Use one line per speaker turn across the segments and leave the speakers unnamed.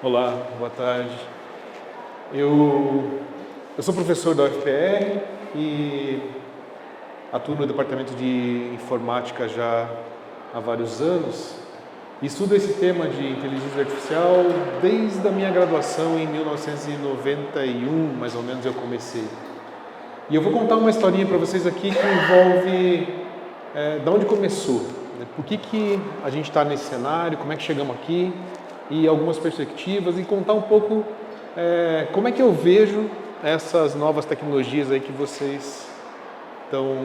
Olá, boa tarde. Eu sou professor da UFPR e atuo no departamento de informática já há vários anos. Estudo esse tema de inteligência artificial desde a minha graduação em 1991, mais ou menos eu comecei. E eu vou contar uma historinha para vocês aqui que envolve de onde começou, né? Por que a gente está nesse cenário, como é que chegamos aqui e algumas perspectivas e contar um pouco como é que eu vejo essas novas tecnologias aí que vocês estão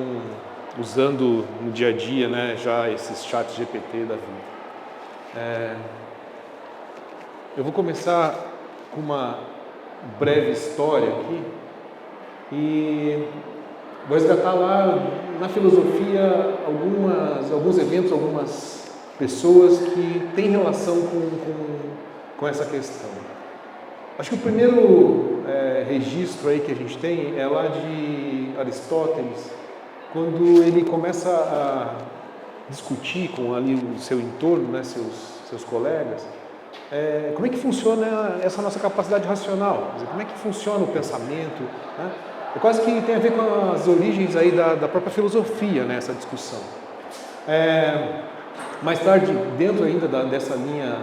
usando no dia a dia, né? Já esses chats GPT da vida. Eu vou começar com uma breve história aqui e vou resgatar lá na filosofia alguns eventos, algumas pessoas que têm relação com essa questão. Acho que o primeiro registro aí que a gente tem é lá de Aristóteles, quando ele começa a discutir com ali o seu entorno, né, seus colegas, como é que funciona essa nossa capacidade racional, quer dizer, como é que funciona o pensamento, né? É quase que tem a ver com as origens aí da própria filosofia, né, essa discussão. Mais tarde, dentro ainda dessa linha,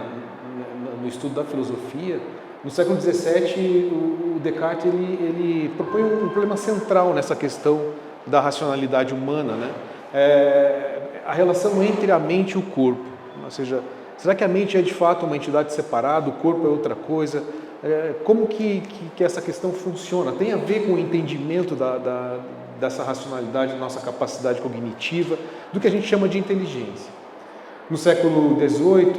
no estudo da filosofia, no século XVII, o Descartes ele propõe um problema central nessa questão da racionalidade humana, né? A relação entre a mente e o corpo. Ou seja, será que a mente é de fato uma entidade separada, o corpo é outra coisa? Como que essa questão funciona? Tem a ver com o entendimento dessa racionalidade, da nossa capacidade cognitiva, do que a gente chama de inteligência. No século XIX,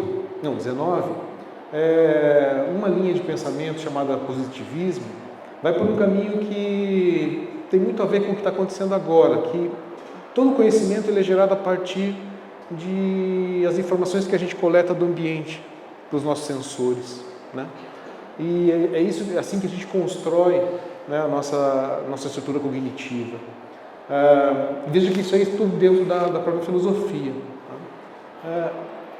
uma linha de pensamento chamada positivismo vai por um caminho que tem muito a ver com o que está acontecendo agora, que todo conhecimento ele é gerado a partir das informações que a gente coleta do ambiente, dos nossos sensores, né? E é assim que a gente constrói, né, a nossa estrutura cognitiva. Veja que isso aí é tudo dentro da própria filosofia.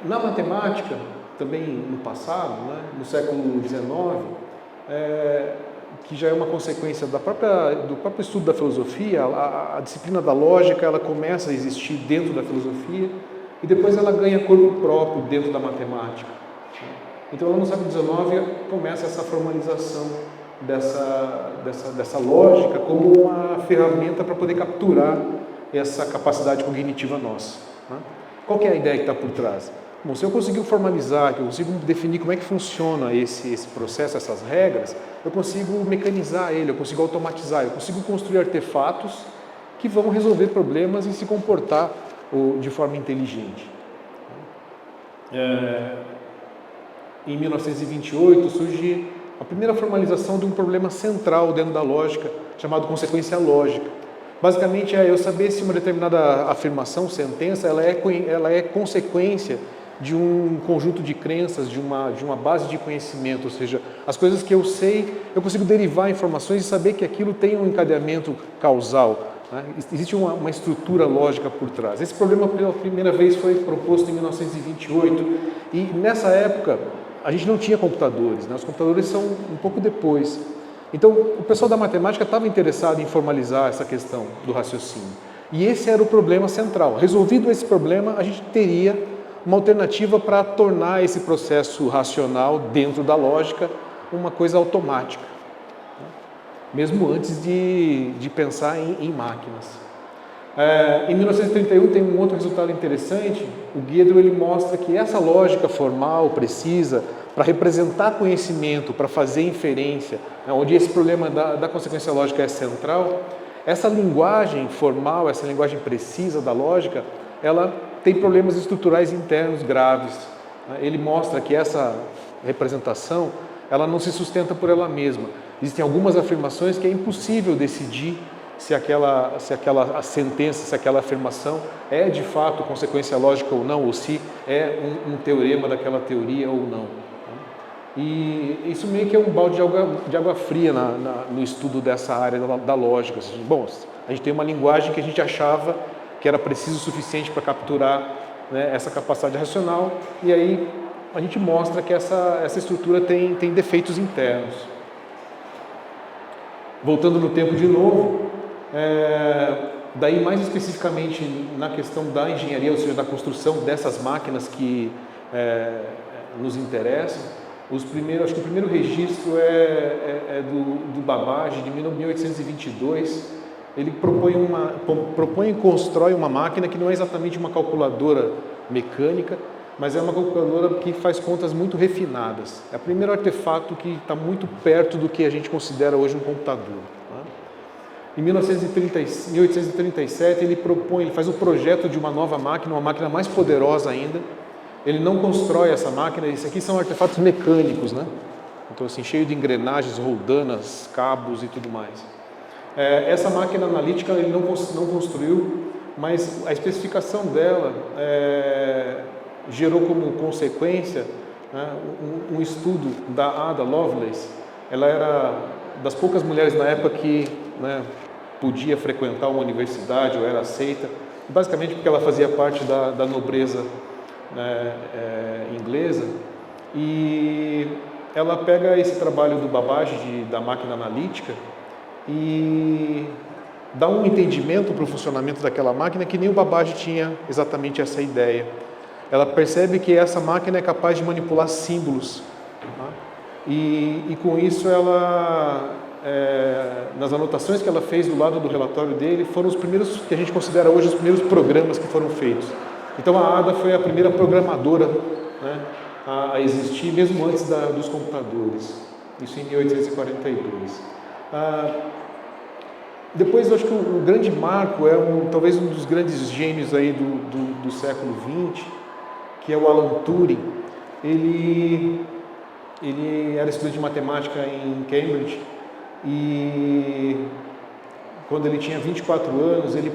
Na matemática, também no passado, né, no século XIX, que já é uma consequência do próprio estudo da filosofia, a disciplina da lógica ela começa a existir dentro da filosofia e depois ela ganha corpo próprio dentro da matemática. Então, lá no século XIX começa essa formalização dessa lógica como uma ferramenta para poder capturar essa capacidade cognitiva nossa, né? Qual que é a ideia que está por trás? Bom, se eu conseguir formalizar, que eu consigo definir como é que funciona esse processo, essas regras, eu consigo mecanizar ele, eu consigo automatizar, eu consigo construir artefatos que vão resolver problemas e se comportar de forma inteligente. Em 1928 surge a primeira formalização de um problema central dentro da lógica, chamado consequência lógica. Basicamente é eu saber se uma determinada afirmação, sentença, ela é consequência de um conjunto de crenças, de uma base de conhecimento, ou seja, as coisas que eu sei, eu consigo derivar informações e saber que aquilo tem um encadeamento causal, né? Existe uma estrutura lógica por trás. Esse problema pela primeira vez foi proposto em 1928 e nessa época a gente não tinha computadores, né? Os computadores são um pouco depois. Então, o pessoal da matemática estava interessado em formalizar essa questão do raciocínio. E esse era o problema central. Resolvido esse problema, a gente teria uma alternativa para tornar esse processo racional dentro da lógica uma coisa automática, né? Mesmo antes de pensar em máquinas. Em 1931 tem um outro resultado interessante. O Gödel ele mostra que essa lógica formal, precisa, para representar conhecimento, para fazer inferência, né, onde esse problema da consequência lógica é central, essa linguagem formal, essa linguagem precisa da lógica, ela tem problemas estruturais internos graves, né? Ele mostra que essa representação ela não se sustenta por ela mesma. Existem algumas afirmações que é impossível decidir se aquela sentença, se aquela afirmação é de fato consequência lógica ou não, ou se é um teorema daquela teoria ou não. E isso meio que é um balde de água fria no estudo dessa área da lógica. Bom, a gente tem uma linguagem que a gente achava que era preciso o suficiente para capturar, né, essa capacidade racional, e aí a gente mostra que essa estrutura tem defeitos internos. Voltando no tempo de novo, daí mais especificamente na questão da engenharia, ou seja, da construção dessas máquinas que nos interessam, acho que o primeiro registro é do Babbage, de 1822. Ele propõe e constrói uma máquina que não é exatamente uma calculadora mecânica, mas é uma calculadora que faz contas muito refinadas. É o primeiro artefato que está muito perto do que a gente considera hoje um computador. Né? Em 1837, ele faz o projeto de uma nova máquina, uma máquina mais poderosa ainda. Ele não constrói essa máquina, isso aqui são artefatos mecânicos, né? Então, assim, cheio de engrenagens, roldanas, cabos e tudo mais. Essa máquina analítica ele não construiu, mas a especificação dela gerou como consequência, né, um estudo da Ada Lovelace. Ela era das poucas mulheres na época que, né, podia frequentar uma universidade ou era aceita, basicamente porque ela fazia parte da nobreza inglesa. E ela pega esse trabalho do Babbage da máquina analítica e dá um entendimento para o funcionamento daquela máquina que nem o Babbage tinha exatamente essa ideia. Ela percebe que essa máquina é capaz de manipular símbolos, tá? E com isso ela, nas anotações que ela fez do lado do relatório dele, foram os primeiros que a gente considera hoje os primeiros programas que foram feitos. Então a Ada foi a primeira programadora, né, a existir mesmo antes dos computadores, isso em 1842. Depois eu acho que o grande marco talvez um dos grandes gênios aí do século XX, que é o Alan Turing. Ele era estudante de matemática em Cambridge e quando ele tinha 24 anos, ele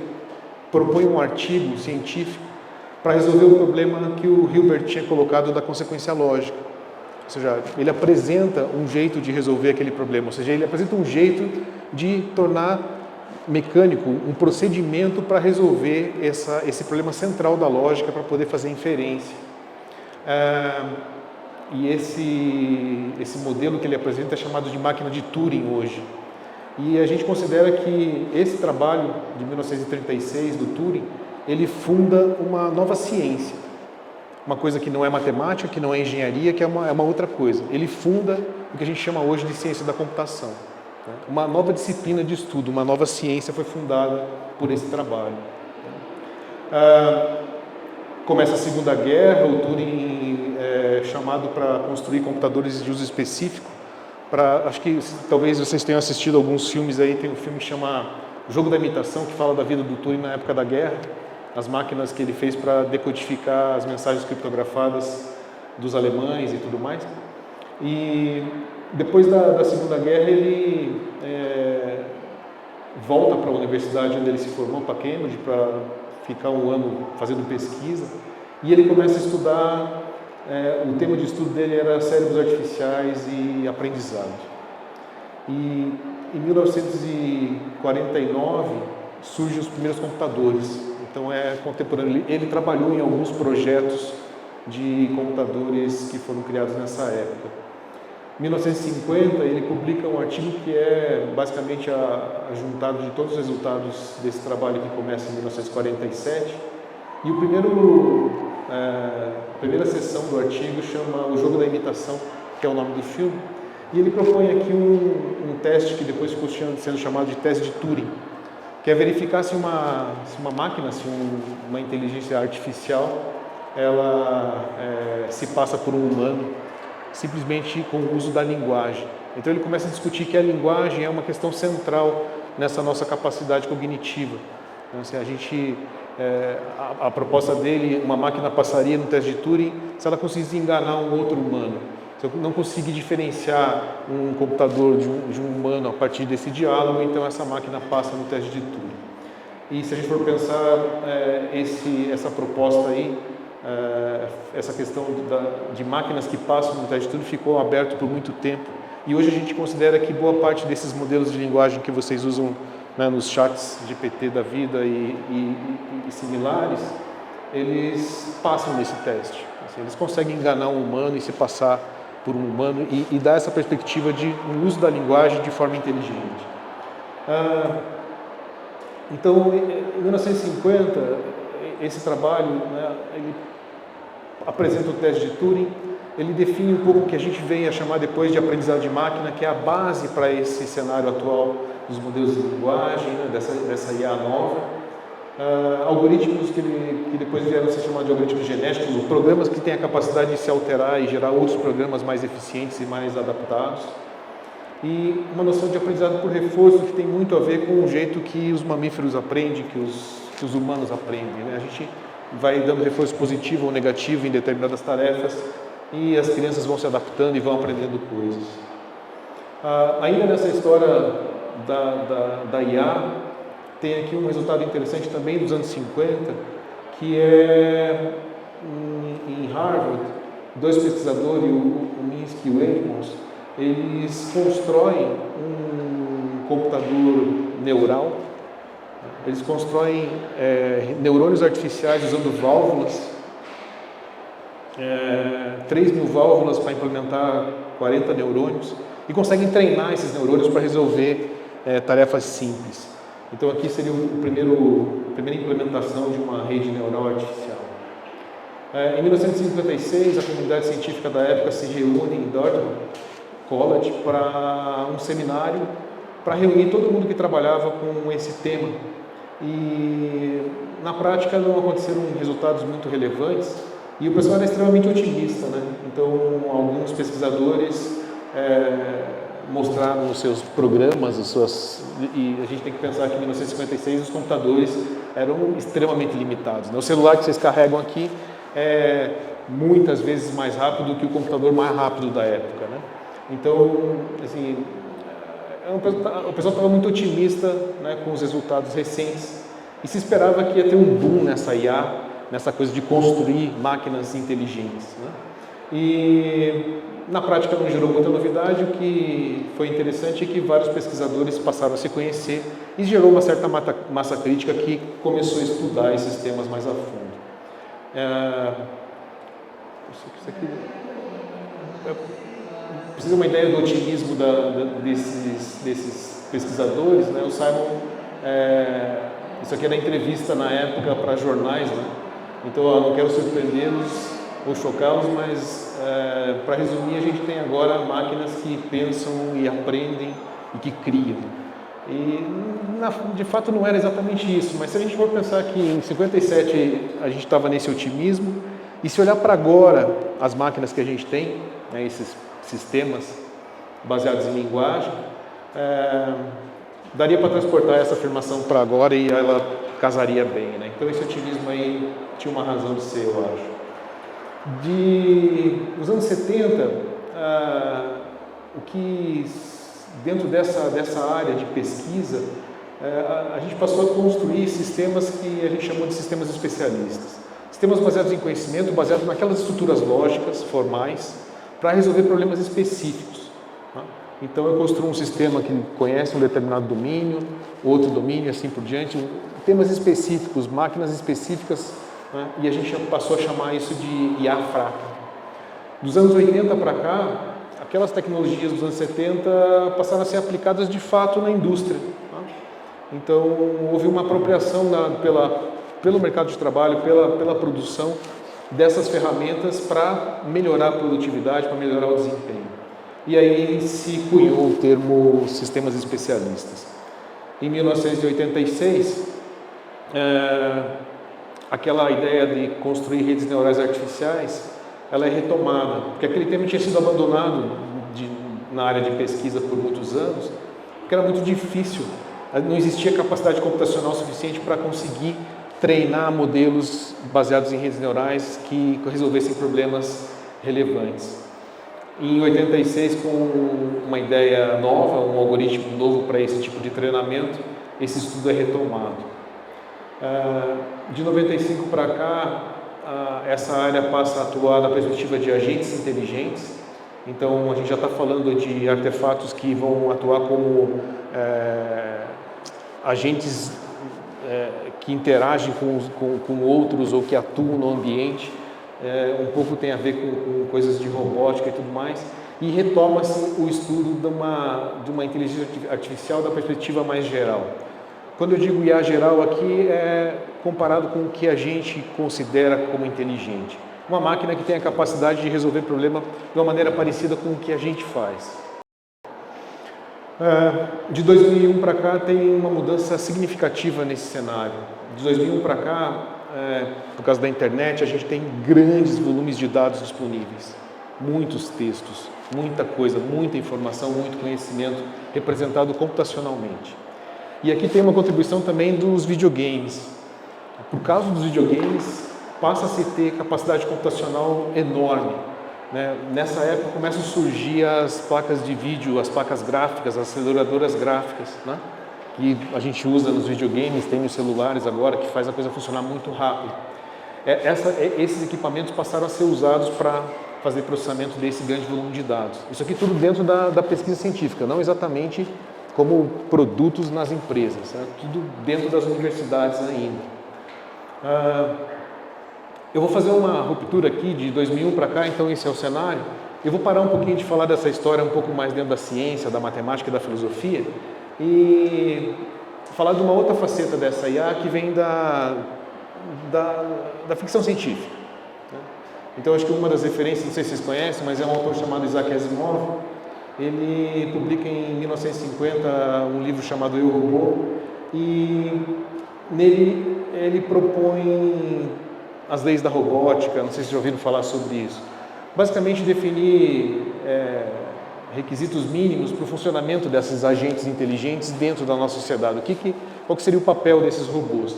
propõe um artigo científico para resolver o problema que o Hilbert tinha colocado da consequência lógica. Ou seja, ele apresenta um jeito de resolver aquele problema, ou seja, ele apresenta um jeito de tornar mecânico um procedimento para resolver esse problema central da lógica, para poder fazer inferência. E esse modelo que ele apresenta é chamado de máquina de Turing hoje. E a gente considera que esse trabalho de 1936 do Turing, ele funda uma nova ciência, uma coisa que não é matemática, que não é engenharia, que é uma outra coisa. Ele funda o que a gente chama hoje de ciência da computação. Uma nova disciplina de estudo, uma nova ciência foi fundada por esse trabalho. Começa a Segunda Guerra, o Turing é chamado para construir computadores de uso específico. Acho que talvez vocês tenham assistido alguns filmes aí, tem um filme que chama Jogo da Imitação, que fala da vida do Turing na época da guerra, as máquinas que ele fez para decodificar as mensagens criptografadas dos alemães e tudo mais. E depois da Segunda Guerra ele volta para a universidade onde ele se formou, para Cambridge, para ficar um ano fazendo pesquisa, e ele começa a estudar, o tema de estudo dele era cérebros artificiais e aprendizado. E em 1949 surgem os primeiros computadores, então é contemporâneo. Ele trabalhou em alguns projetos de computadores que foram criados nessa época. Em 1950 ele publica um artigo que é basicamente a juntado de todos os resultados desse trabalho que começa em 1947, e a primeira seção do artigo chama O Jogo da Imitação, que é o nome do filme, e ele propõe aqui um teste que depois ficou sendo chamado de teste de Turing, que é verificar se uma máquina, se uma inteligência artificial, ela se passa por um humano, simplesmente com o uso da linguagem. Então ele começa a discutir que a linguagem é uma questão central nessa nossa capacidade cognitiva. Então, assim, a proposta dele, uma máquina passaria no teste de Turing se ela conseguisse enganar um outro humano. Se eu não conseguir diferenciar um computador de um humano a partir desse diálogo, então essa máquina passa no teste de Turing. E se a gente for pensar essa proposta aí, essa questão de máquinas que passam no teste de Turing ficou aberto por muito tempo. E hoje a gente considera que boa parte desses modelos de linguagem que vocês usam, né, nos chats GPT da vida e similares, eles passam nesse teste. Assim, eles conseguem enganar um humano e se passar por um humano e dar essa perspectiva de um uso da linguagem de forma inteligente. Então, em 1950, esse trabalho, né, ele apresenta o teste de Turing, ele define um pouco o que a gente vem a chamar depois de aprendizado de máquina, que é a base para esse cenário atual dos modelos de linguagem, né, dessa IA nova. Algoritmos que depois vieram a ser chamados de algoritmos genéticos, programas que têm a capacidade de se alterar e gerar outros programas mais eficientes e mais adaptados. E uma noção de aprendizado por reforço que tem muito a ver com o jeito que os mamíferos aprendem, que os humanos aprendem, né? A gente vai dando reforço positivo ou negativo em determinadas tarefas e as crianças vão se adaptando e vão aprendendo coisas. Ainda nessa história da IA, tem aqui um resultado interessante também dos anos 50, que é em Harvard, dois pesquisadores, o Minsky e o Edmonds, eles constroem um computador neural, eles constroem neurônios artificiais usando válvulas, 3.000 válvulas para implementar 40 neurônios, e conseguem treinar esses neurônios para resolver tarefas simples. Então aqui seria a primeira implementação de uma rede neural artificial. Em 1956, a comunidade científica da época se reúne em Dartmouth College para um seminário para reunir todo mundo que trabalhava com esse tema. E na prática não aconteceram resultados muito relevantes e o pessoal era extremamente otimista, né? Então alguns pesquisadores mostraram os seus programas, e a gente tem que pensar que em 1956 os computadores eram extremamente limitados, né? O celular que vocês carregam aqui é muitas vezes mais rápido que o computador mais rápido da época, né? Então, assim, o pessoal estava muito otimista, né, com os resultados recentes e se esperava que ia ter um boom nessa IA, nessa coisa de construir máquinas inteligentes, né? E na prática não gerou muita novidade. O que foi interessante é que vários pesquisadores passaram a se conhecer e gerou uma certa massa crítica que começou a estudar esses temas mais a fundo. Isso aqui precisa uma ideia do otimismo desses pesquisadores, né? O Simon, isso aqui era entrevista na época para jornais, né? Então eu não quero surpreendê-los ou chocá-los, mas para resumir, a gente tem agora máquinas que pensam e aprendem e que criam. E de fato não era exatamente isso, mas se a gente for pensar que em 57 a gente estava nesse otimismo, e se olhar para agora as máquinas que a gente tem, né, esses sistemas baseados em linguagem, daria para transportar essa afirmação para agora e ela casaria bem, né? Então esse otimismo aí tinha uma razão de ser, eu acho. Nos anos 70, o que dentro dessa área de pesquisa, a gente passou a construir sistemas que a gente chamou de sistemas especialistas. Sistemas baseados em conhecimento, baseados naquelas estruturas lógicas, formais, para resolver problemas específicos, né? Então eu construo um sistema que conhece um determinado domínio, outro domínio, assim por diante, temas específicos, máquinas específicas, né? E a gente passou a chamar isso de IA fraca. Dos anos 80 para cá, aquelas tecnologias dos anos 70 passaram a ser aplicadas de fato na indústria, né? Então houve uma apropriação pelo mercado de trabalho, pela produção dessas ferramentas para melhorar a produtividade, para melhorar o desempenho. E aí se cunhou o termo sistemas especialistas. Em 1986, aquela ideia de construir redes neurais artificiais, ela é retomada, porque aquele tema tinha sido abandonado na área de pesquisa por muitos anos, porque era muito difícil, não existia capacidade computacional suficiente para conseguir treinar modelos baseados em redes neurais que resolvessem problemas relevantes. Em 86, com uma ideia nova, um algoritmo novo para esse tipo de treinamento, esse estudo é retomado. De 95 para cá, essa área passa a atuar na perspectiva de agentes inteligentes. Então, a gente já está falando de artefatos que vão atuar como agentes que interagem com outros ou que atuam no ambiente. um pouco tem a ver com coisas de robótica e tudo mais, e retoma-se o estudo de uma inteligência artificial da perspectiva mais geral. Quando eu digo IA geral aqui, é comparado com o que a gente considera como inteligente. Uma máquina que tem a capacidade de resolver problema de uma maneira parecida com o que a gente faz. De 2001 para cá tem uma mudança significativa nesse cenário. De 2001 para cá, por causa da internet, a gente tem grandes volumes de dados disponíveis. Muitos textos, muita coisa, muita informação, muito conhecimento representado computacionalmente. E aqui tem uma contribuição também dos videogames. Por causa dos videogames, passa-se a ter capacidade computacional enorme. Né? Nessa época começam a surgir as placas de vídeo, as placas gráficas, as aceleradoras gráficas, né? Que a gente usa nos videogames, tem nos celulares agora, que faz a coisa funcionar muito rápido. Esses equipamentos passaram a ser usados para fazer processamento desse grande volume de dados. Isso aqui tudo dentro da pesquisa científica, não exatamente como produtos nas empresas, né? Tudo dentro das universidades ainda. Eu vou fazer uma ruptura aqui de 2001 para cá, então esse é o cenário. Eu vou parar um pouquinho de falar dessa história um pouco mais dentro da ciência, da matemática e da filosofia e falar de uma outra faceta dessa IA que vem da ficção científica. Então acho que uma das referências, não sei se vocês conhecem, mas é um autor chamado Isaac Asimov. Ele publica em 1950 um livro chamado Eu, Robô, e nele ele propõe as leis da robótica, não sei se já ouviram falar sobre isso. Basicamente definir requisitos mínimos para o funcionamento desses agentes inteligentes dentro da nossa sociedade. Qual que seria o papel desses robôs?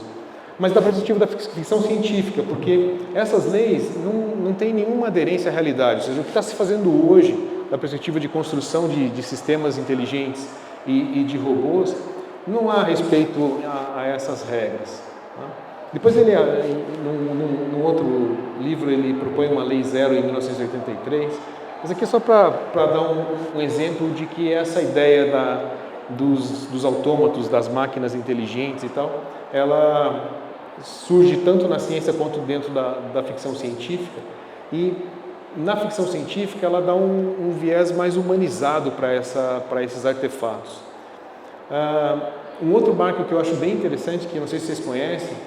Mas da perspectiva da ficção científica, porque essas leis não têm nenhuma aderência à realidade. Ou seja, o que está se fazendo hoje, da perspectiva de construção de sistemas inteligentes e de robôs, não há respeito a essas regras. Né? Depois ele, num outro livro, ele propõe uma lei zero em 1983. Mas aqui é só para dar um exemplo de que essa ideia dos autômatos, das máquinas inteligentes e tal, ela surge tanto na ciência quanto dentro da ficção científica. E na ficção científica ela dá um viés mais humanizado para esses artefatos. Um outro marco que eu acho bem interessante, que não sei se vocês conhecem,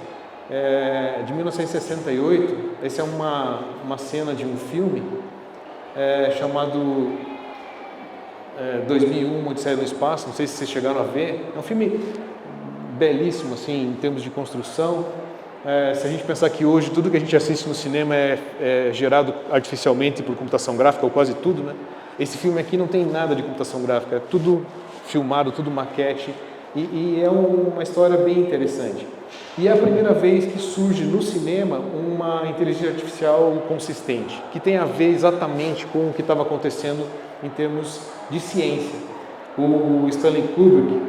é de 1968. Essa é uma cena de um filme chamado 2001, Odisseia no Espaço. Não sei se vocês chegaram a ver. É um filme belíssimo assim, em termos de construção. Se a gente pensar que hoje tudo que a gente assiste no cinema é gerado artificialmente por computação gráfica, ou quase tudo, né? Esse filme aqui não tem nada de computação gráfica, é tudo filmado, tudo maquete, e é uma história bem interessante. E é a primeira vez que surge no cinema uma inteligência artificial consistente, que tem a ver exatamente com o que estava acontecendo em termos de ciência. O Stanley Kubrick,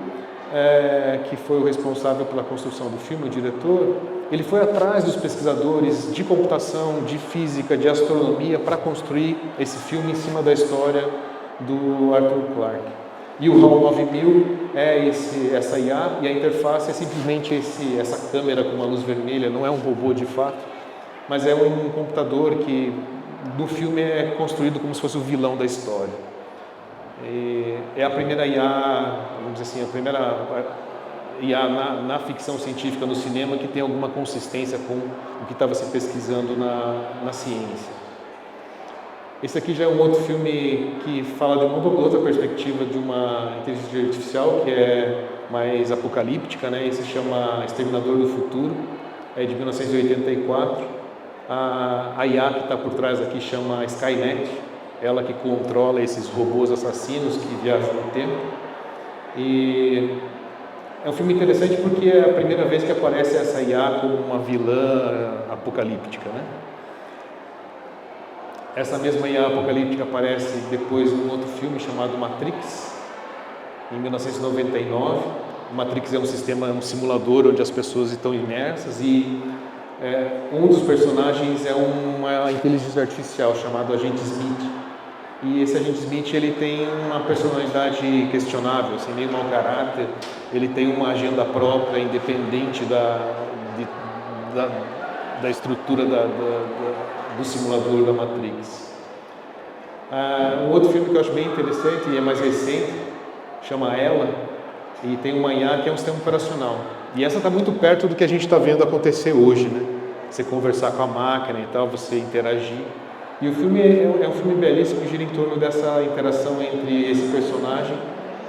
que foi o responsável pela construção do filme, o diretor, ele foi atrás dos pesquisadores de computação, de física, de astronomia para construir esse filme em cima da história do Arthur Clarke. E o HAL 9000 é essa IA, e a interface é simplesmente essa câmera com uma luz vermelha. Não é um robô de fato, mas é um computador que no filme é construído como se fosse o vilão da história. É a primeira IA, vamos dizer assim, a primeira IA na ficção científica no cinema que tem alguma consistência com o que estava se pesquisando na ciência. Esse aqui já é um outro filme que fala de uma outra perspectiva de uma inteligência artificial que é mais apocalíptica, né? Esse se chama Exterminador do Futuro, é de 1984. A IA que está por trás aqui chama Skynet, ela que controla esses robôs assassinos que viajam no tempo. E é um filme interessante porque é a primeira vez que aparece essa IA como uma vilã apocalíptica, né? Essa mesma IA apocalíptica aparece depois num outro filme chamado Matrix, em 1999. O Matrix é um sistema, um simulador onde as pessoas estão imersas e um dos personagens é uma inteligência artificial chamado Agente Smith. E esse Agente Smith, ele tem uma personalidade questionável, assim, meio mau caráter. Ele tem uma agenda própria, independente da estrutura do simulador da Matrix. Um outro filme que eu acho bem interessante e é mais recente, chama Ela, e tem uma IA que é um sistema operacional. E essa está muito perto do que a gente está vendo acontecer hoje, né? Você conversar com a máquina e tal, você interagir. E o filme é um filme belíssimo que gira em torno dessa interação entre esse personagem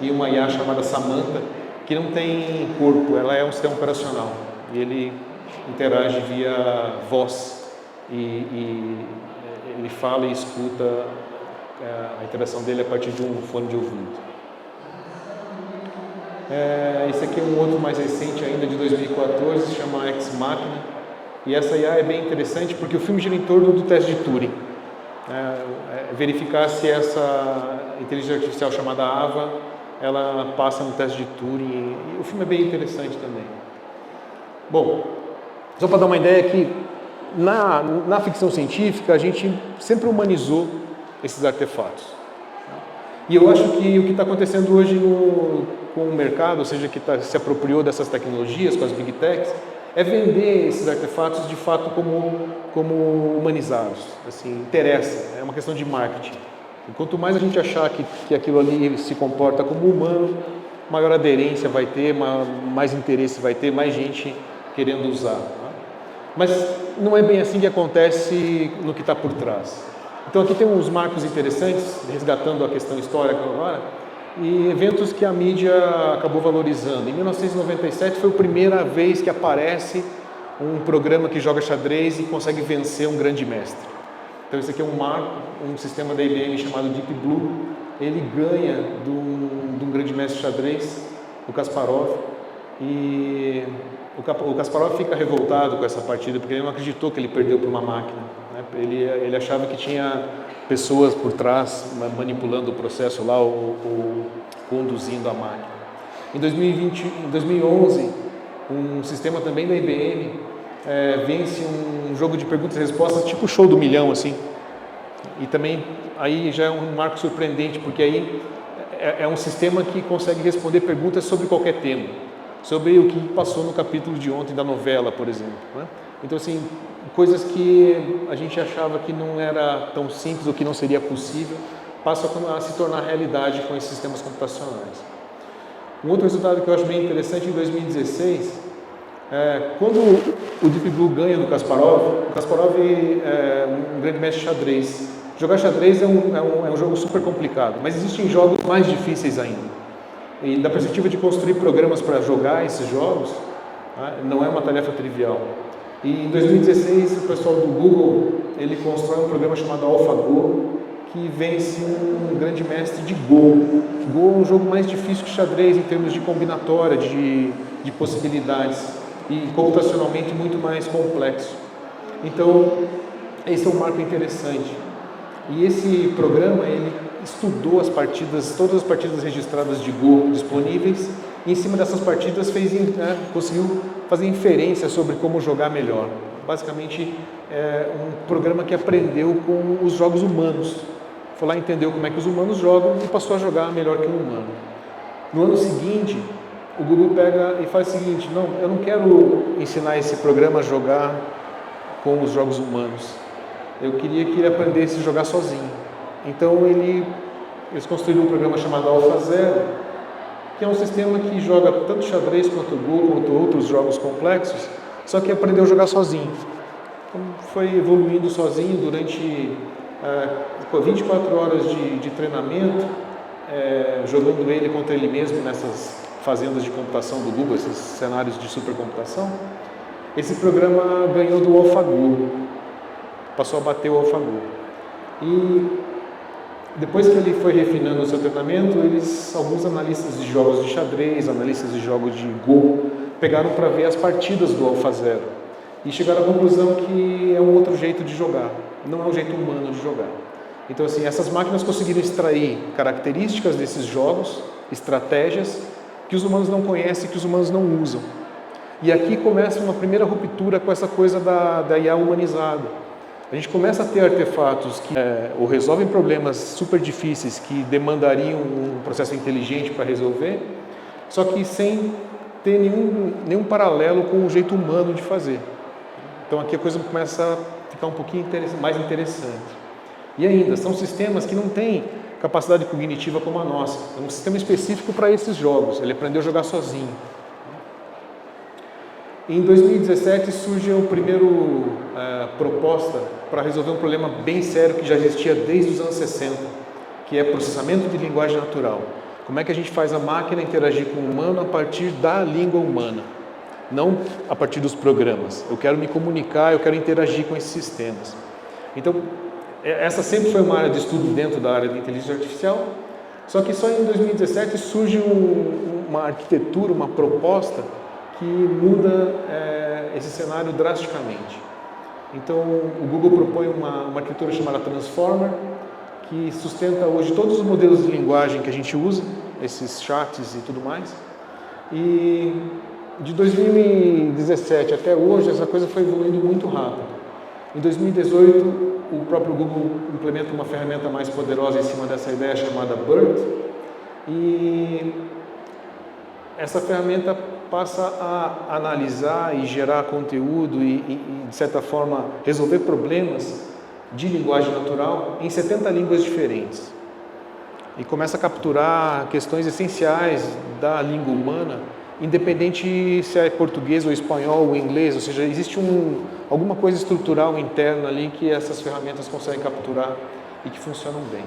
e uma IA chamada Samantha, que não tem corpo, ela é um sistema operacional. E ele interage via voz. E ele fala e escuta a interação dele a partir de um fone de ouvido. Esse aqui é um outro mais recente ainda, de 2014, se chama Ex Machina. E essa IA é bem interessante porque o filme gira em torno do teste de Turing. Verificar se essa inteligência artificial chamada Ava, ela passa no teste de Turing. E o filme é bem interessante também. Bom, só para dar uma ideia que na ficção científica a gente sempre humanizou esses artefatos. E eu acho que o que está acontecendo hoje com o mercado, ou seja, que se apropriou dessas tecnologias, com as Big Techs, é vender esses artefatos de fato como humanizados. Assim, interessa, é uma questão de marketing. E quanto mais a gente achar que aquilo ali se comporta como humano, maior aderência vai ter, mais interesse vai ter, mais gente querendo usar. Tá? Mas não é bem assim que acontece no que está por trás. Então aqui tem uns marcos interessantes, resgatando a questão histórica agora, e eventos que a mídia acabou valorizando. Em 1997 foi a primeira vez que aparece um programa que joga xadrez e consegue vencer um grande mestre. Então esse aqui é um marco, um sistema da IBM chamado Deep Blue. Ele ganha de um grande mestre de xadrez, o Kasparov, e o Kasparov fica revoltado com essa partida porque ele não acreditou que ele perdeu para uma máquina. Né? Ele achava que tinha pessoas por trás manipulando o processo lá, ou conduzindo a máquina. Em 2011, um sistema também da IBM vence um jogo de perguntas e respostas tipo Show do Milhão, assim. E também aí já é um marco surpreendente, porque aí é um sistema que consegue responder perguntas sobre qualquer tema, sobre o que passou no capítulo de ontem da novela, por exemplo. Né? Então, assim, coisas que a gente achava que não era tão simples ou que não seria possível, passam a se tornar realidade com esses sistemas computacionais. Um outro resultado que eu acho bem interessante, em 2016, quando o Deep Blue ganha do Kasparov, o Kasparov é um grande mestre de xadrez. Jogar xadrez é um jogo super complicado, mas existem jogos mais difíceis ainda. E da perspectiva de construir programas para jogar esses jogos, não é uma tarefa trivial. E em 2016, o pessoal do Google, ele constrói um programa chamado AlphaGo, que vence um grande mestre de Go. Go é um jogo mais difícil que xadrez em termos de combinatória, de possibilidades, e computacionalmente muito mais complexo. Então, esse é um marco interessante. E esse programa, ele estudou as partidas, todas as partidas registradas de Go disponíveis, e em cima dessas partidas conseguiu fazer inferência sobre como jogar melhor. Basicamente, é um programa que aprendeu com os jogos humanos. Foi lá, entendeu como é que os humanos jogam e passou a jogar melhor que um humano. No ano seguinte, o Google pega e faz o seguinte: não, eu não quero ensinar esse programa a jogar com os jogos humanos. Eu queria que ele aprendesse a jogar sozinho. Então eles construíram um programa chamado AlphaZero, que é um sistema que joga tanto xadrez quanto Go, quanto outros jogos complexos, só que aprendeu a jogar sozinho. Então, foi evoluindo sozinho durante 24 horas de treinamento, jogando ele contra ele mesmo nessas fazendas de computação do Google, esses cenários de supercomputação. Esse programa ganhou do AlphaGo, passou a bater o AlphaGo. E depois que ele foi refinando o seu treinamento, alguns analistas de jogos de xadrez, analistas de jogos de Go, pegaram para ver as partidas do AlphaZero e chegaram à conclusão que é um outro jeito de jogar, não é um jeito humano de jogar. Então, assim, essas máquinas conseguiram extrair características desses jogos, estratégias que os humanos não conhecem, que os humanos não usam. E aqui começa uma primeira ruptura com essa coisa da IA humanizada. A gente começa a ter artefatos que ou resolvem problemas super difíceis que demandariam um processo inteligente para resolver, só que sem ter nenhum paralelo com o jeito humano de fazer. Então aqui a coisa começa a ficar um pouquinho mais interessante. E ainda, são sistemas que não têm capacidade cognitiva como a nossa. É um sistema específico para esses jogos, ele aprendeu a jogar sozinho. Em 2017 surge a primeira proposta para resolver um problema bem sério que já existia desde os anos 60, que é processamento de linguagem natural. Como é que a gente faz a máquina interagir com o humano a partir da língua humana, não a partir dos programas. Eu quero me comunicar, eu quero interagir com esses sistemas. Então, essa sempre foi uma área de estudo dentro da área de inteligência artificial, só que só em 2017 surge uma arquitetura, uma proposta que muda esse cenário drasticamente. Então, o Google propõe uma arquitetura chamada Transformer, que sustenta hoje todos os modelos de linguagem que a gente usa, esses chats e tudo mais. E de 2017 até hoje, essa coisa foi evoluindo muito rápido. Em 2018, o próprio Google implementa uma ferramenta mais poderosa em cima dessa ideia chamada BERT, e essa ferramenta passa a analisar e gerar conteúdo e, de certa forma, resolver problemas de linguagem natural em 70 línguas diferentes. E começa a capturar questões essenciais da língua humana, independente se é português ou espanhol ou inglês, ou seja, existe alguma coisa estrutural interna ali que essas ferramentas conseguem capturar e que funcionam bem.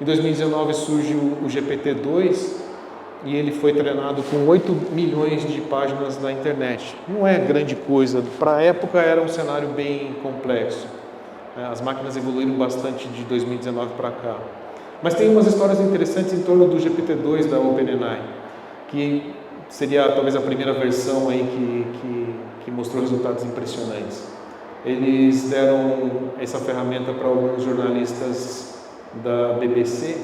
Em 2019 surge o GPT-2 e ele foi treinado com 8 milhões de páginas na internet. Não é grande coisa, para a época era um cenário bem complexo. As máquinas evoluíram bastante de 2019 para cá. Mas tem umas histórias interessantes em torno do GPT-2 da OpenAI, que seria talvez a primeira versão aí que mostrou resultados impressionantes. Eles deram essa ferramenta para alguns jornalistas da BBC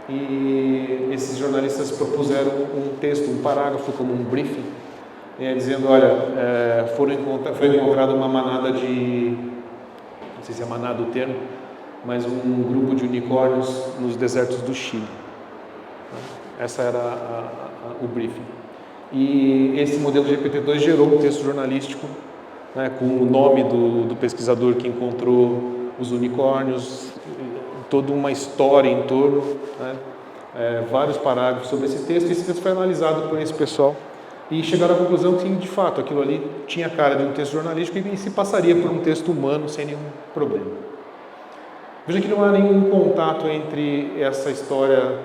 e esses jornalistas propuseram um texto, um parágrafo como um briefing, dizendo, olha, foi encontrada uma manada de, não sei se é manada o termo, mas um grupo de unicórnios nos desertos do Chile. Essa era o briefing. E esse modelo GPT-2 gerou um texto jornalístico, né, com o nome do pesquisador que encontrou os unicórnios, toda uma história em torno, né, vários parágrafos sobre esse texto. Esse texto foi analisado por esse pessoal e chegaram à conclusão que, de fato, aquilo ali tinha cara de um texto jornalístico e se passaria por um texto humano sem nenhum problema. Veja que não há nenhum contato entre essa história,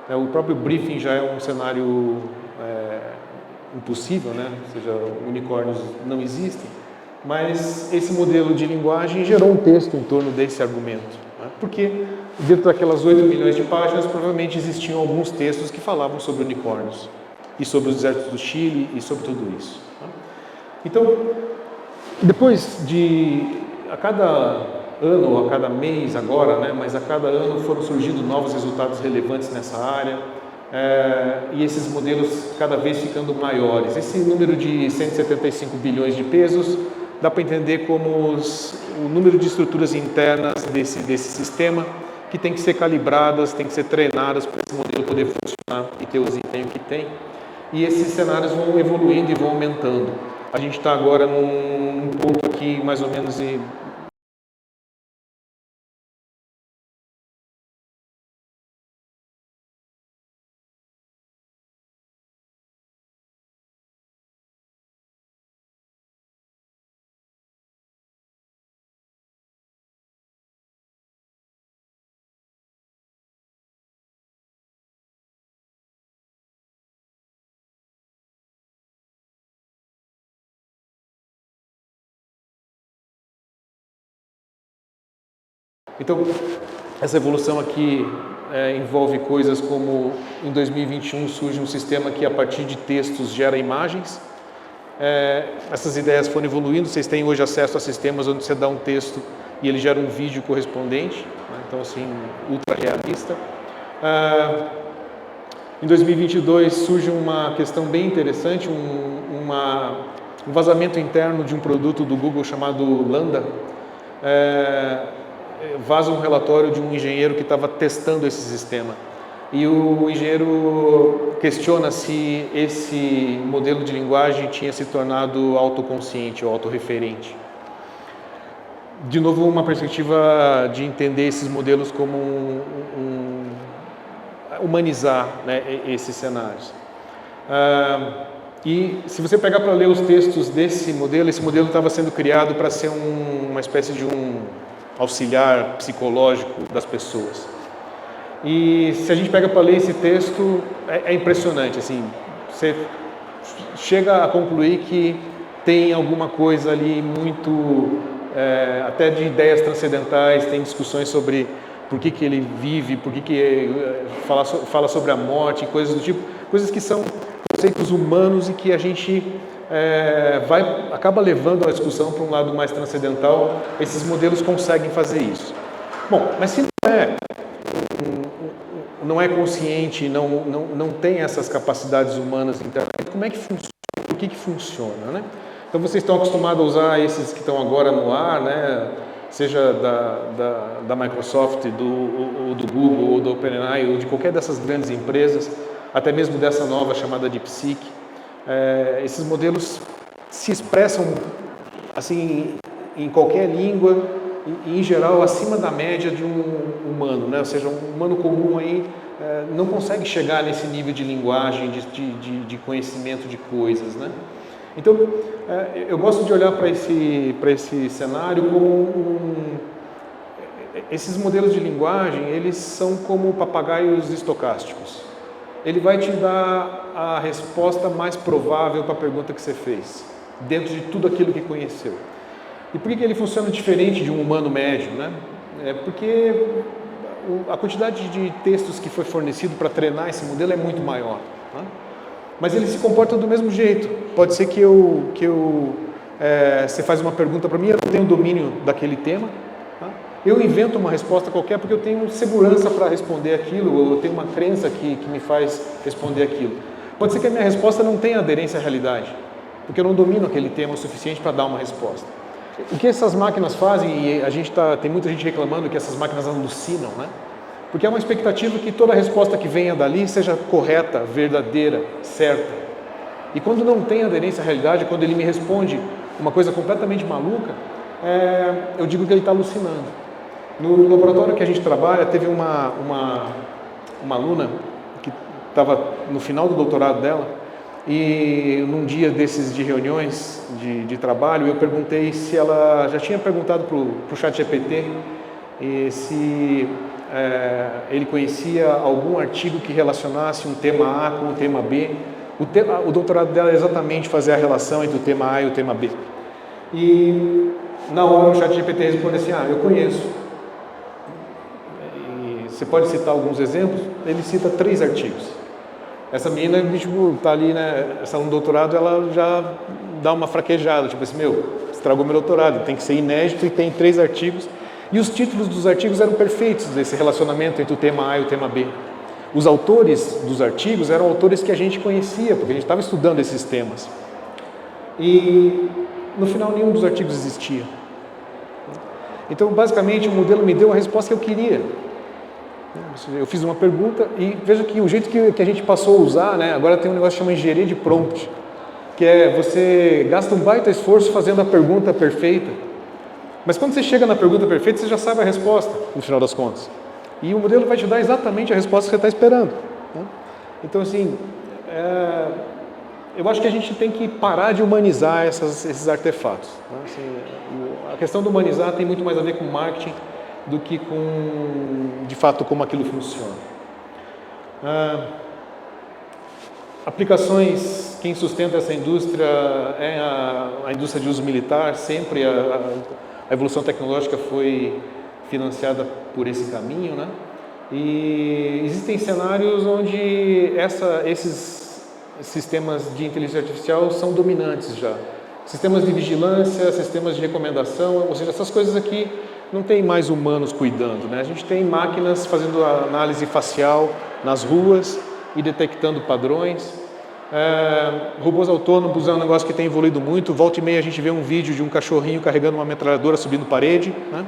o próprio briefing já é um cenário impossível, né? Ou seja, unicórnios não existem, mas esse modelo de linguagem gerou um texto em torno desse argumento, né? Porque dentro daquelas 8 milhões de páginas provavelmente existiam alguns textos que falavam sobre unicórnios e sobre os desertos do Chile e sobre tudo isso, né? Então, depois a cada ano ou a cada mês agora, né, mas a cada ano foram surgindo novos resultados relevantes nessa área, e esses modelos cada vez ficando maiores. Esse número de 175 bilhões de pesos dá para entender como o número de estruturas internas desse sistema que tem que ser calibradas, tem que ser treinadas para esse modelo poder funcionar e ter o desempenho que tem. E esses cenários vão evoluindo e vão aumentando. A gente está agora num ponto aqui mais ou menos Então, essa evolução aqui envolve coisas como, em 2021, surge um sistema que, a partir de textos, gera imagens. Essas ideias foram evoluindo, vocês têm hoje acesso a sistemas onde você dá um texto e ele gera um vídeo correspondente, né? Então, assim, ultra realista. Em 2022, surge uma questão bem interessante, um vazamento interno de um produto do Google chamado Lambda. Vaza um relatório de um engenheiro que estava testando esse sistema. E o engenheiro questiona se esse modelo de linguagem tinha se tornado autoconsciente ou autorreferente. de novo, uma perspectiva de entender esses modelos como humanizar, né, esses cenários. E se você pegar para ler os textos desse modelo, esse modelo estava sendo criado para ser uma espécie de um auxiliar psicológico das pessoas. E se a gente pega para ler esse texto, é impressionante, assim, você chega a concluir que tem alguma coisa ali muito, até de ideias transcendentais, tem discussões sobre por que ele vive, por que fala sobre a morte, coisas do tipo, coisas que são conceitos humanos e que a gente acaba levando a discussão para um lado mais transcendental. Esses modelos conseguem fazer isso. Bom, mas se não é consciente, não tem essas capacidades humanas internas, como é que funciona? Por que funciona, né? Então vocês estão acostumados a usar esses que estão agora no ar, né? Seja da Microsoft, ou do Google, ou do OpenAI, ou de qualquer dessas grandes empresas, até mesmo dessa nova chamada DeepSeek. Esses modelos se expressam assim em qualquer língua e em geral acima da média de um humano, né? Ou seja, um humano comum aí não consegue chegar nesse nível de linguagem, de conhecimento de coisas, né? Então, eu gosto de olhar para esse cenário como esses modelos de linguagem, eles são como papagaios estocásticos. Ele vai te dar a resposta mais provável para a pergunta que você fez, dentro de tudo aquilo que conheceu. E por que ele funciona diferente de um humano médio, né? Porque a quantidade de textos que foi fornecido para treinar esse modelo é muito maior, né? Mas ele se comporta do mesmo jeito. Pode ser que você faz uma pergunta para mim, eu não tenho domínio daquele tema, tá? Eu invento uma resposta qualquer porque eu tenho segurança para responder aquilo, ou eu tenho uma crença que me faz responder aquilo. Pode ser que a minha resposta não tenha aderência à realidade, porque eu não domino aquele tema o suficiente para dar uma resposta. O que essas máquinas fazem, e tem muita gente reclamando que essas máquinas alucinam, né? Porque é uma expectativa que toda resposta que venha dali seja correta, verdadeira, certa. E quando não tem aderência à realidade, quando ele me responde uma coisa completamente maluca, eu digo que ele está alucinando. No laboratório que a gente trabalha, teve uma aluna que estava no final do doutorado dela, e num dia desses de reuniões de trabalho, eu perguntei se ela já tinha perguntado para o ChatGPT se ele conhecia algum artigo que relacionasse um tema A com o tema B. O doutorado dela é exatamente fazer a relação entre o tema A e o tema B. E na hora o ChatGPT responde assim, eu conheço. E você pode citar alguns exemplos? Ele cita 3 artigos. Essa menina, tá ali, né? Essa aluna do doutorado, ela já dá uma fraquejada, tipo assim, estragou meu doutorado, tem que ser inédito e tem 3 artigos. E os títulos dos artigos eram perfeitos desse relacionamento entre o tema A e o tema B. Os autores dos artigos eram autores que a gente conhecia, porque a gente estava estudando esses temas. E no final nenhum dos artigos existia. Então, basicamente, o modelo me deu a resposta que eu queria. Eu fiz uma pergunta e veja que o jeito que a gente passou a usar, né, agora tem um negócio que chama engenharia de prompt, que você gasta um baita esforço fazendo a pergunta perfeita, mas quando você chega na pergunta perfeita, você já sabe a resposta, no final das contas. E o modelo vai te dar exatamente a resposta que você está esperando, né? Então, assim, eu acho que a gente tem que parar de humanizar esses artefatos, né? Assim, a questão do humanizar tem muito mais a ver com marketing do que com, de fato, como aquilo funciona. Aplicações, quem sustenta essa indústria é a indústria de uso militar, sempre a evolução tecnológica foi financiada por esse caminho, né? E existem cenários onde esses sistemas de inteligência artificial são dominantes já. Sistemas de vigilância, sistemas de recomendação, ou seja, essas coisas aqui não tem mais humanos cuidando, né? A gente tem máquinas fazendo análise facial nas ruas e detectando padrões. Robôs autônomos é um negócio que tem evoluído muito. Volta e meia a gente vê um vídeo de um cachorrinho carregando uma metralhadora subindo parede, né?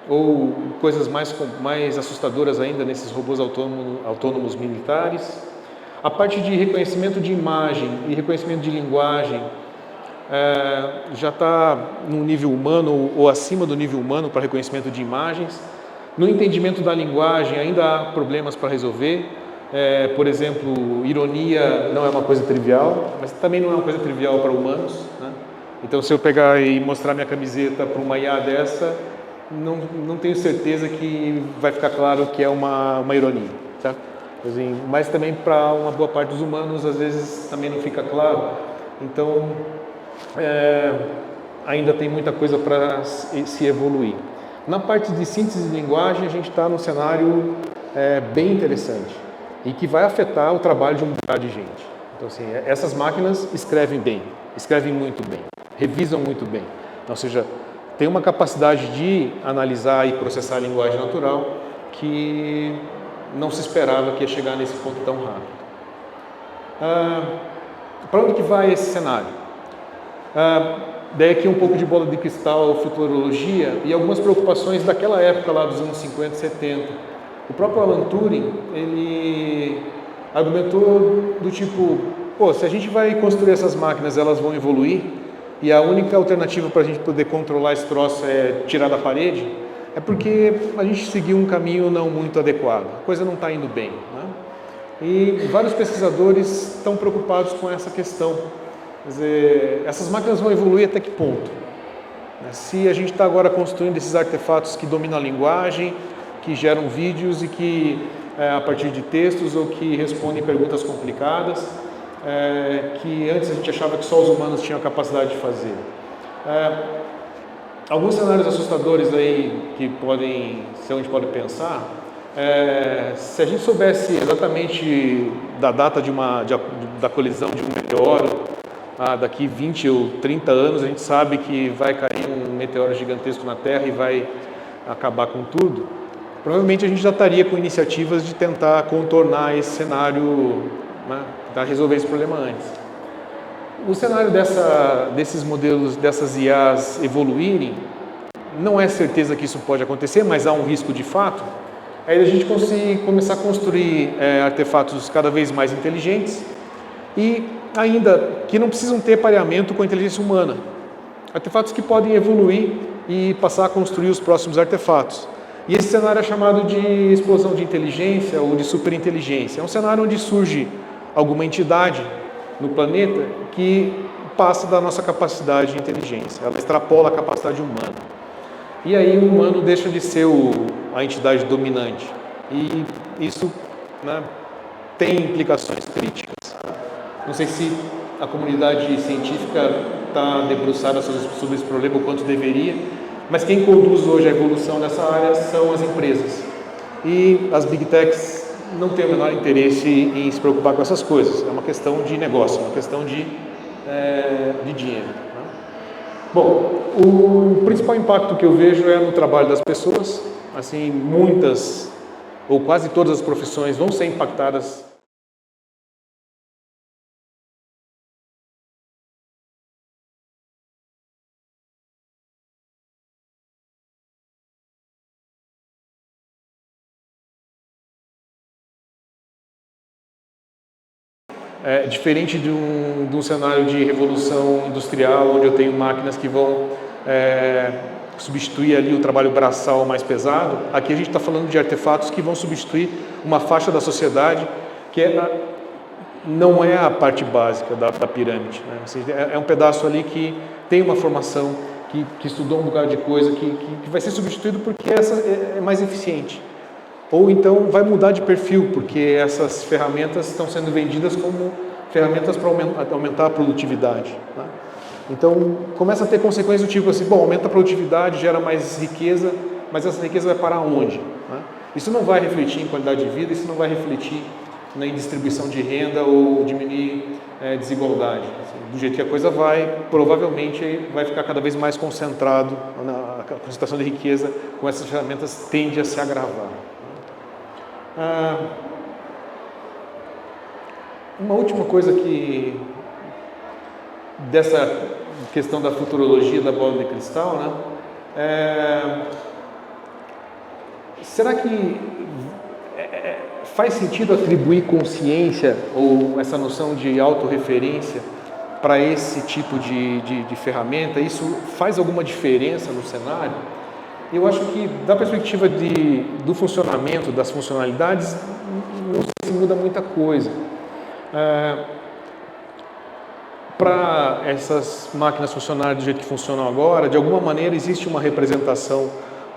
Ou coisas mais assustadoras ainda nesses robôs autônomos militares. A parte de reconhecimento de imagem e reconhecimento de linguagem já está no nível humano ou acima do nível humano para reconhecimento de imagens. No entendimento da linguagem ainda há problemas para resolver. Por exemplo, ironia não é uma coisa trivial, mas também não é uma coisa trivial para humanos, né? Então, se eu pegar e mostrar minha camiseta para uma IA dessa, não tenho certeza que vai ficar claro que é uma ironia, tá? Assim, mas também para uma boa parte dos humanos, às vezes também não fica claro. Então, ainda tem muita coisa para se evoluir. Na parte de síntese de linguagem, a gente está num cenário bem interessante e que vai afetar o trabalho de um bocado de gente. Então, assim, essas máquinas escrevem bem, escrevem muito bem, revisam muito bem. Ou seja, tem uma capacidade de analisar e processar a linguagem natural que não se esperava que ia chegar nesse ponto tão rápido. Para onde que vai esse cenário? Daí aqui um pouco de bola de cristal, futurologia e algumas preocupações daquela época lá dos anos 50 e 70. O próprio Alan Turing, ele argumentou do tipo, se a gente vai construir essas máquinas, elas vão evoluir e a única alternativa para a gente poder controlar esse troço é tirar da parede, é porque a gente seguiu um caminho não muito adequado, a coisa não está indo bem, né? E vários pesquisadores estão preocupados com essa questão. Quer dizer, essas máquinas vão evoluir até que ponto? Se a gente está agora construindo esses artefatos que dominam a linguagem, que geram vídeos e que, a partir de textos ou que respondem perguntas complicadas, que antes a gente achava que só os humanos tinham a capacidade de fazer. Alguns cenários assustadores aí que a gente pode pensar, se a gente soubesse exatamente da data da colisão de um meteoro, daqui 20 ou 30 anos a gente sabe que vai cair um meteoro gigantesco na Terra e vai acabar com tudo, provavelmente a gente já estaria com iniciativas de tentar contornar esse cenário, né, tentar resolver esse problema antes. O cenário desses modelos, dessas IAs evoluírem, não é certeza que isso pode acontecer, mas há um risco de fato. Aí a gente começar a construir artefatos cada vez mais inteligentes e ainda que não precisam ter pareamento com a inteligência humana. Artefatos que podem evoluir e passar a construir os próximos artefatos. E esse cenário é chamado de explosão de inteligência ou de superinteligência. É um cenário onde surge alguma entidade no planeta que passa da nossa capacidade de inteligência. Ela extrapola a capacidade humana. E aí o humano deixa de ser a entidade dominante. E isso, né, tem implicações críticas. Não sei se a comunidade científica está debruçada sobre esse problema o quanto deveria, mas quem conduz hoje a evolução nessa área são as empresas. E as Big Techs não têm o menor interesse em se preocupar com essas coisas. É uma questão de negócio, uma questão de dinheiro. Né? Bom, o principal impacto que eu vejo é no trabalho das pessoas. Assim, muitas ou quase todas as profissões vão ser impactadas. Diferente de um cenário de revolução industrial, onde eu tenho máquinas que vão substituir ali o trabalho braçal mais pesado, aqui a gente está falando de artefatos que vão substituir uma faixa da sociedade que não é a parte básica da pirâmide, né? É um pedaço ali que tem uma formação, que estudou um bocado de coisa, que vai ser substituído porque essa é mais eficiente. Ou então vai mudar de perfil, porque essas ferramentas estão sendo vendidas como ferramentas para aumentar a produtividade, né? Então começa a ter consequências do tipo assim, aumenta a produtividade, gera mais riqueza, mas essa riqueza vai parar onde? Né? Isso não vai refletir em qualidade de vida, isso não vai refletir em distribuição de renda ou diminuir desigualdade. Assim, do jeito que a coisa vai, provavelmente vai ficar cada vez mais concentrado, a concentração de riqueza com essas ferramentas tende a se agravar. Uma última coisa que dessa questão da futurologia da bola de cristal, né? Será que faz sentido atribuir consciência ou essa noção de autorreferência para esse tipo de ferramenta, isso faz alguma diferença no cenário? Eu acho que, da perspectiva do funcionamento, das funcionalidades, não sei se muda muita coisa. Para essas máquinas funcionarem do jeito que funcionam agora, de alguma maneira existe uma representação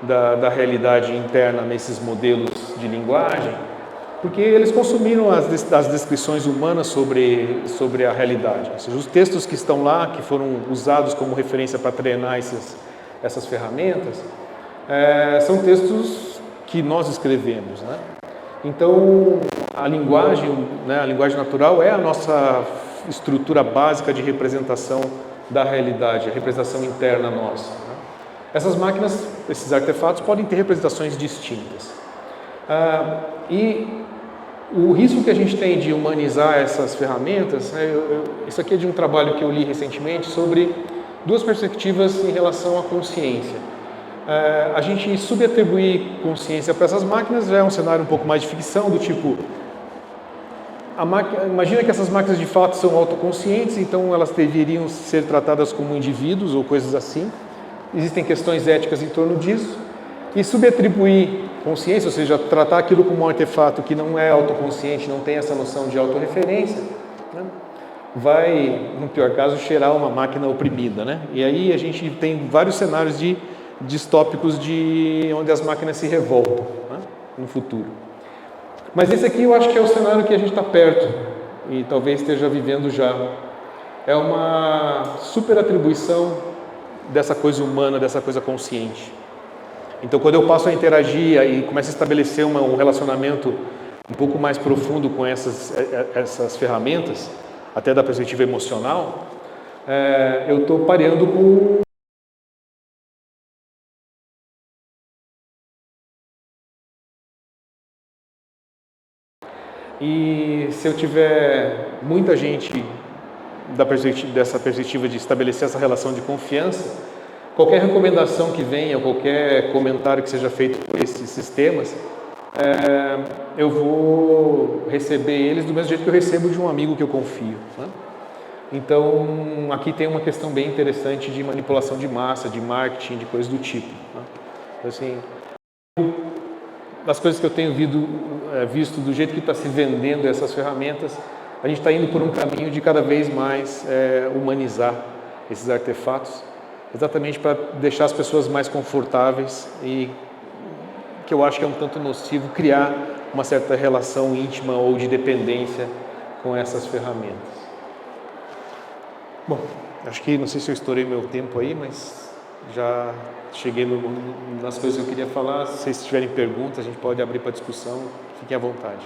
da realidade interna nesses modelos de linguagem, porque eles consumiram as descrições humanas sobre a realidade. Ou seja, os textos que estão lá, que foram usados como referência para treinar essas ferramentas, são textos que nós escrevemos, né? Então, a linguagem natural é a nossa estrutura básica de representação da realidade, a representação interna nossa, né? Essas máquinas, esses artefatos, podem ter representações distintas. E o risco que a gente tem de humanizar essas ferramentas, isso aqui é de um trabalho que eu li recentemente sobre duas perspectivas em relação à consciência. A gente subatribuir consciência para essas máquinas já é um cenário um pouco mais de ficção, do tipo, imagina que essas máquinas de fato são autoconscientes, então elas deveriam ser tratadas como indivíduos ou coisas assim. Existem questões éticas em torno disso. E subatribuir consciência, ou seja, tratar aquilo como um artefato que não é autoconsciente, não tem essa noção de autorreferência, né, vai, no pior caso, cheirar uma máquina oprimida, né? E aí a gente tem vários cenários distópicos onde as máquinas se revoltam, né, no futuro. Mas esse aqui eu acho que é o cenário que a gente está perto e talvez esteja vivendo já. É uma superatribuição dessa coisa humana, dessa coisa consciente. Então, quando eu passo a interagir e começo a estabelecer um relacionamento um pouco mais profundo com essas ferramentas, até da perspectiva emocional, eu estou pareando com E se eu tiver muita gente dessa perspectiva de estabelecer essa relação de confiança, qualquer recomendação que venha, qualquer comentário que seja feito por esses sistemas, eu vou receber eles do mesmo jeito que eu recebo de um amigo que eu confio, né? Então, aqui tem uma questão bem interessante de manipulação de massa, de marketing, de coisas do tipo, né? Assim, das coisas que eu tenho visto do jeito que está se vendendo essas ferramentas, a gente está indo por um caminho de cada vez mais humanizar esses artefatos, exatamente para deixar as pessoas mais confortáveis e que eu acho que é um tanto nocivo criar uma certa relação íntima ou de dependência com essas ferramentas. Bom, acho que não sei se eu estourei meu tempo aí, mas já cheguei nas coisas que eu queria falar. Se vocês tiverem perguntas, a gente pode abrir para discussão. Fiquem à vontade.